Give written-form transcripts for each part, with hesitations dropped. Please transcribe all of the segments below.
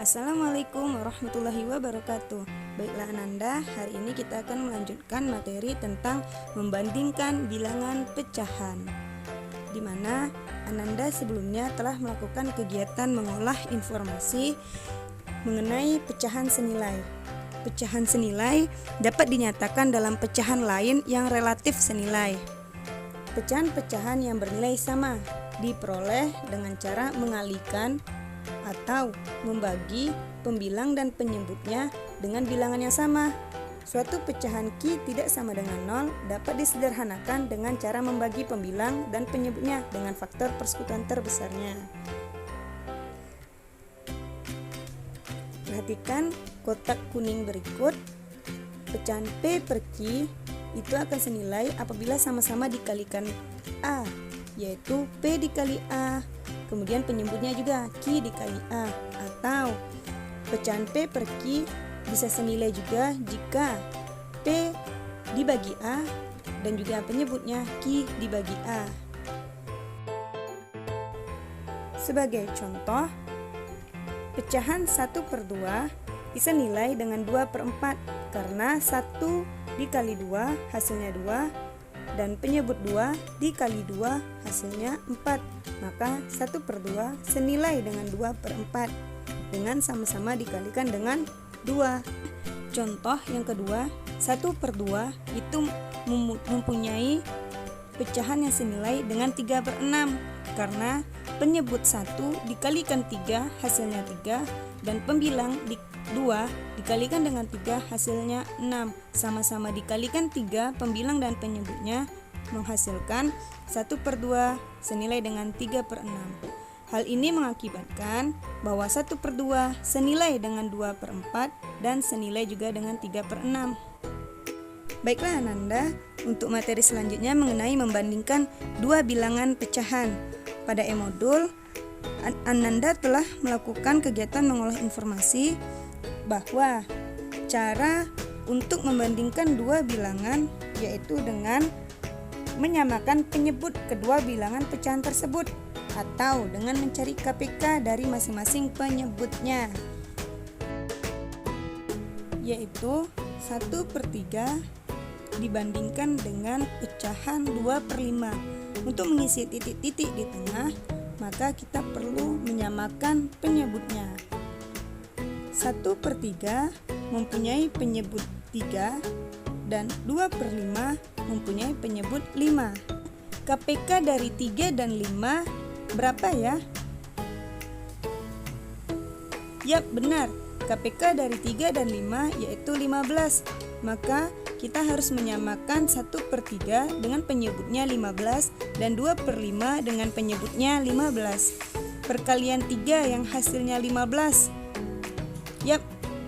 Assalamualaikum warahmatullahi wabarakatuh. Baiklah Ananda, hari ini kita akan melanjutkan materi tentang membandingkan bilangan pecahan, di mana Ananda sebelumnya telah melakukan kegiatan mengolah informasi mengenai pecahan senilai. Pecahan senilai dapat dinyatakan dalam pecahan lain yang relatif senilai. Pecahan-pecahan yang bernilai sama diperoleh dengan cara mengalihkan atau membagi pembilang dan penyebutnya dengan bilangan yang sama. Suatu pecahan Q tidak sama dengan 0 dapat disederhanakan dengan cara membagi pembilang dan penyebutnya dengan faktor persekutuan terbesarnya. Perhatikan kotak kuning berikut. Pecahan P per Q itu akan senilai apabila sama-sama dikalikan A, yaitu P dikali A. Kemudian penyebutnya juga Q dikali A, atau pecahan P per Q bisa senilai juga jika P dibagi A dan juga penyebutnya Q dibagi A. Sebagai contoh, pecahan 1/2 bisa nilai dengan 2/4 karena 1 dikali 2 hasilnya 2 dan penyebut 2 dikali 2 hasilnya 4. Maka 1/2 senilai dengan 2/4 dengan sama-sama dikalikan dengan 2. Contoh yang kedua, 1/2 itu mempunyai pecahan yang senilai dengan 3/6 karena penyebut 1 dikalikan 3 hasilnya 3 dan pembilang 2 dikalikan dengan 3 hasilnya 6. Sama-sama dikalikan 3 pembilang dan penyebutnya menghasilkan 1/2 senilai dengan 3/6. Hal ini mengakibatkan bahwa 1/2 senilai dengan 2/4 dan senilai juga dengan 3/6. Baiklah Ananda, untuk materi selanjutnya mengenai membandingkan dua bilangan pecahan. Pada e-modul, Ananda telah melakukan kegiatan mengolah informasi bahwa cara untuk membandingkan dua bilangan yaitu dengan menyamakan penyebut kedua bilangan pecahan tersebut atau dengan mencari KPK dari masing-masing penyebutnya, yaitu 1/3 dibandingkan dengan pecahan 2/5. Untuk mengisi titik-titik di tengah, maka kita perlu menyamakan penyebutnya. 1/3 mempunyai penyebut 3 dan 2/5 mempunyai penyebut 5. KPK dari 3 dan 5 berapa ya? Yap, benar. KPK dari 3 dan 5 yaitu 15. Maka kita harus menyamakan 1/3 dengan penyebutnya 15 dan 2/5 dengan penyebutnya 15. Perkalian 3 yang hasilnya 15. Yap,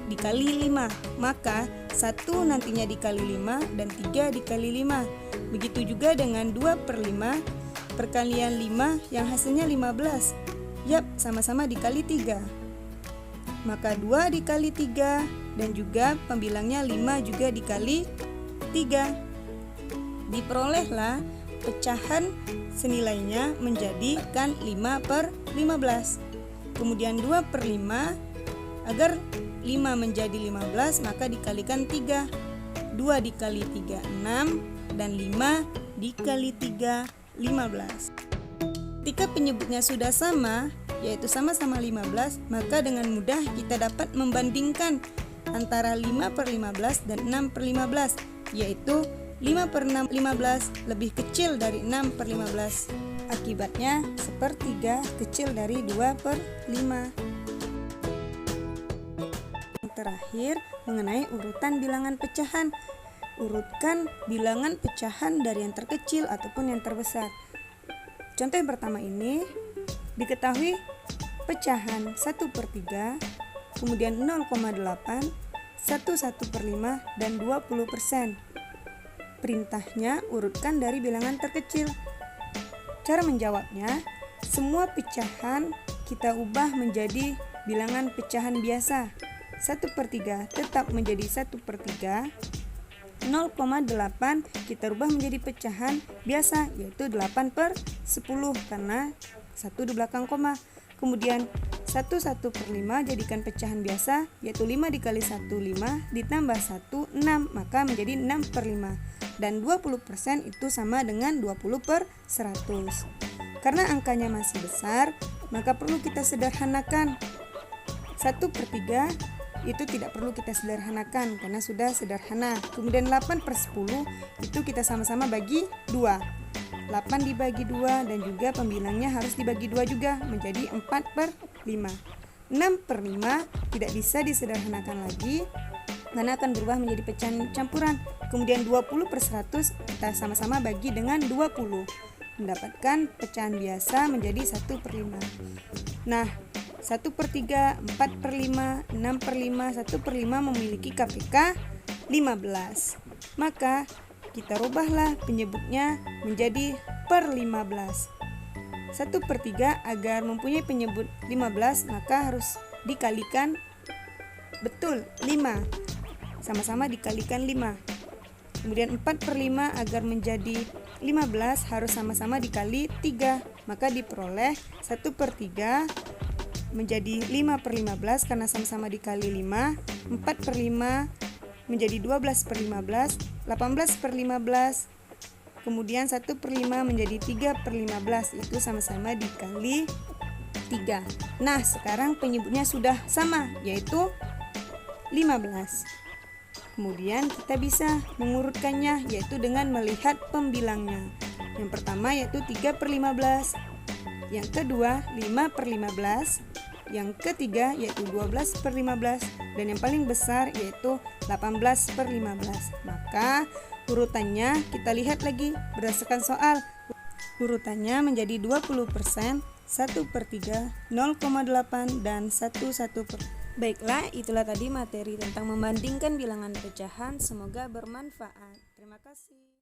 dikali 5. Maka 1 nantinya dikali 5 dan 3 dikali 5. Begitu juga dengan 2/5 perkalian 5 yang hasilnya 15. Yap, sama-sama dikali 3. Maka 2 dikali 3 dan juga pembilangnya 5 juga dikali 3. Diperolehlah pecahan senilainya menjadi kan 5/15. Kemudian 2/5, agar 5 menjadi 15 maka dikalikan 3. 2 dikali 3 6 dan 5 dikali 3 15. Ketika penyebutnya sudah sama, yaitu sama-sama 15, maka dengan mudah kita dapat membandingkan antara 5/15 dan 6/15, yaitu 5/15 lebih kecil dari 6/15. Akibatnya 1/3 kecil dari 2/5. Terakhir, mengenai urutan bilangan pecahan. Urutkan bilangan pecahan dari yang terkecil ataupun yang terbesar. Contoh yang pertama ini, diketahui pecahan 1/3, kemudian 0,8, 1/5, dan 20%. Perintahnya urutkan dari bilangan terkecil. Cara menjawabnya, semua pecahan kita ubah menjadi bilangan pecahan biasa. 1/3 tetap menjadi 1/3. 0,8 kita rubah menjadi pecahan biasa, yaitu 8/10 karena 1 di belakang koma. Kemudian 1/5 jadikan pecahan biasa, yaitu 5 dikali 1, 5, ditambah 1, 6, maka menjadi 6/5. Dan 20% itu sama dengan 20/100. Karena angkanya masih besar, maka perlu kita sederhanakan. 1/3 itu tidak perlu kita sederhanakan karena sudah sederhana. Kemudian 8/10 itu kita sama-sama bagi 2. 8 dibagi 2 dan juga pembilangnya harus dibagi 2 juga, menjadi 4/5. 6/5 tidak bisa disederhanakan lagi karena akan berubah menjadi pecahan campuran. Kemudian 20/100 kita sama-sama bagi dengan 20, mendapatkan pecahan biasa menjadi 1/5. Nah, 1/3, 4/5, 6/5, 1/5 memiliki KPK 15. Maka kita rubahlah penyebutnya menjadi per 15. 1/3 agar mempunyai penyebut 15 maka harus dikalikan betul 5. Sama-sama dikalikan 5. Kemudian 4/5 agar menjadi 15 harus sama-sama dikali 3. Maka diperoleh 1/3 menjadi 5/15 karena sama-sama dikali 5. 4/5 menjadi 12/15, 18/15, kemudian 1/5 menjadi 3/15, itu sama-sama dikali 3. Nah, sekarang penyebutnya sudah sama, yaitu 15. Kemudian kita bisa mengurutkannya, yaitu dengan melihat pembilangnya. Yang pertama yaitu 3/15, yang kedua 5/15, yang ketiga yaitu 12/15, dan yang paling besar yaitu 18/15. Maka urutannya kita lihat lagi berdasarkan soal. Urutannya menjadi 20%, 1/3, 0,8, dan 1/1. Baiklah, itulah tadi materi tentang membandingkan bilangan pecahan. Semoga bermanfaat. Terima kasih.